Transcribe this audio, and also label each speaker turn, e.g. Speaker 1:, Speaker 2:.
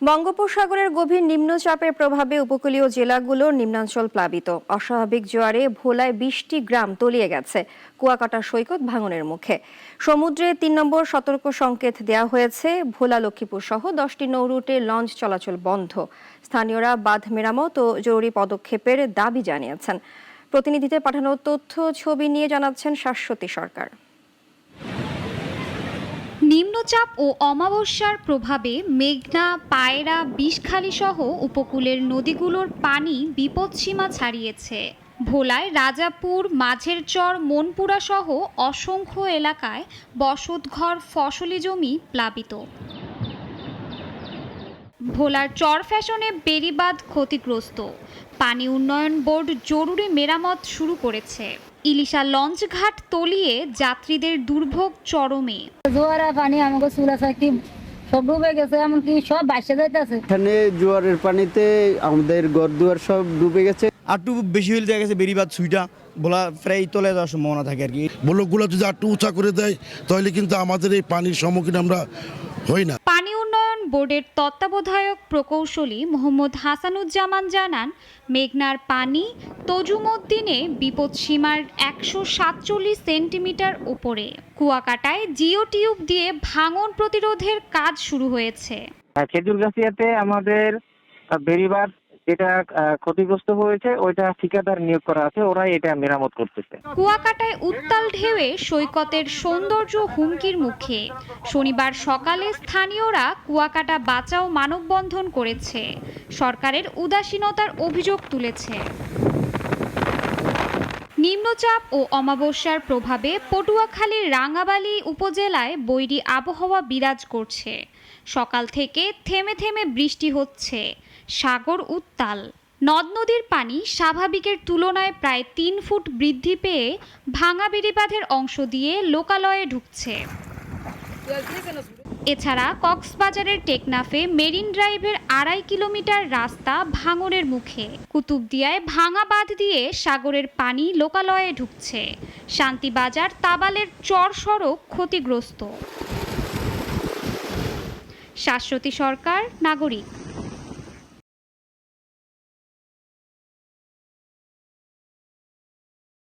Speaker 1: বঙ্গোপসাগরের গভীর নিম্নচাপের প্রভাবে উপকূলীয় জেলাগুলোর নিম্নাঞ্চল প্লাবিত। অস্বাভাবিক জোয়ারে ভোলায় 20টি গ্রাম তলিয়ে গেছে। কুয়াকাটা সৈকত ভাঙনের মুখে। সমুদ্রে 3 নম্বর সতর্ক সংকেত দেওয়া হয়েছে। ভোলা লক্ষ্মীপুর সহ 10টি নৌরুটে লঞ্চ চলাচল বন্ধ। স্থানীয়রা বাঁধ মেরামত ও জরুরি পদক্ষেপের দাবি জানিয়েছেন। প্রতিনিধিদের পাঠানো তথ্য ছবি নিয়ে জানাচ্ছেন শাশ্বতী সরকার।
Speaker 2: নিম্নচাপ ও অমাবস্যার প্রভাবে মেঘনা, পায়রা, বিষখালী সহ উপকূলের নদীগুলোর পানি বিপদসীমা ছাড়িয়েছে। ভোলায় রাজাপুর, মাঝের চর, মনপুরা সহ অসংখ্য এলাকায় বসতঘর, ফসলি জমি প্লাবিত। ভোলার চর ফ্যাশনে বেড়িবাঁধ ক্ষতিগ্রস্ত। পানি উন্নয়ন বোর্ড জরুরি মেরামত শুরু করেছে। ইলিশা লঞ্চ ঘাট তলিয়ে যাত্রীদের দুর্ভোগ চরমে।
Speaker 3: জোয়ার পানি আমাকে চুলা চাকরি সব ডুবে গেছে, এমনকি সব ভাসে যাইতেছে।
Speaker 4: এখানে জোয়ারের পানিতে আমাদের ঘরদুয়ার সব ডুবে গেছে।
Speaker 5: একটু বেশি হইলে দেখা গেছে বেড়িবাঁধ সুইটা বলা প্রায় তলে যাওয়ার সম্ভাবনা থাকে আর কি।
Speaker 6: ব্লকগুলো যদি একটু উঁচা করে দেয় তাহলে কিন্তু আমাদের এই পানির সম্মুখীন আমরা হই না।
Speaker 2: পানি উন্নয়ন বোর্ডের তত্ত্বাবধায়ক প্রকৌশলী মোহাম্মদ হাসানুজ্জামান জানান, মেঘনার পানি তজুমদ্দিনে বিপদসীমার 147 সেন্টিমিটার উপরে। কুয়াকাটায় জিও টিউব দিয়ে ভাঙন প্রতিরোধের কাজ শুরু হয়েছে।
Speaker 7: খেজুরগাছিয়াতে আমাদের বেড়িবাঁধ যেটা ক্ষতিগ্রস্ত হয়েছে ওইটা ঠিকাদার নিয়োগ করা আছে, ওরাই এটা মেরামত করতেছে।
Speaker 2: কুয়াকাটায় উত্তাল ঢেউয়ে সৈকতের সৌন্দর্য হুমকির মুখে। শনিবার সকালে স্থানীয়রা কুয়াকাটা বাঁচাও মানববন্ধন করেছে। সরকারের উদাসীনতার অভিযোগ তুলেছে। নিম্নচাপ ও অমাবস্যার প্রভাবে পটুয়াখালীর রাঙ্গাবালী উপজেলায় বৈরী আবহাওয়া বিরাজ করছে। সকাল থেকে থেমে থেমে বৃষ্টি হচ্ছে। সাগর উত্তাল। নদ নদীর পানি স্বাভাবিকের তুলনায় প্রায় 3 ফুট বৃদ্ধি পেয়ে ভাঙা বেড়িবাঁধের অংশ দিয়ে লোকালয়ে ঢুকছে। এছাড়া কক্সবাজারের টেকনাফে মেরিন ড্রাইভের 2.5 কিলোমিটার রাস্তা ভাঙনের মুখে। কুতুবদিয়ায় ভাঙা বাঁধ দিয়ে সাগরের পানি লোকালয়ে ঢুকছে। শান্তিবাজার তাবালের চর সড়ক ক্ষতিগ্রস্ত। শাশ্বতী সরকার, নাগরিক।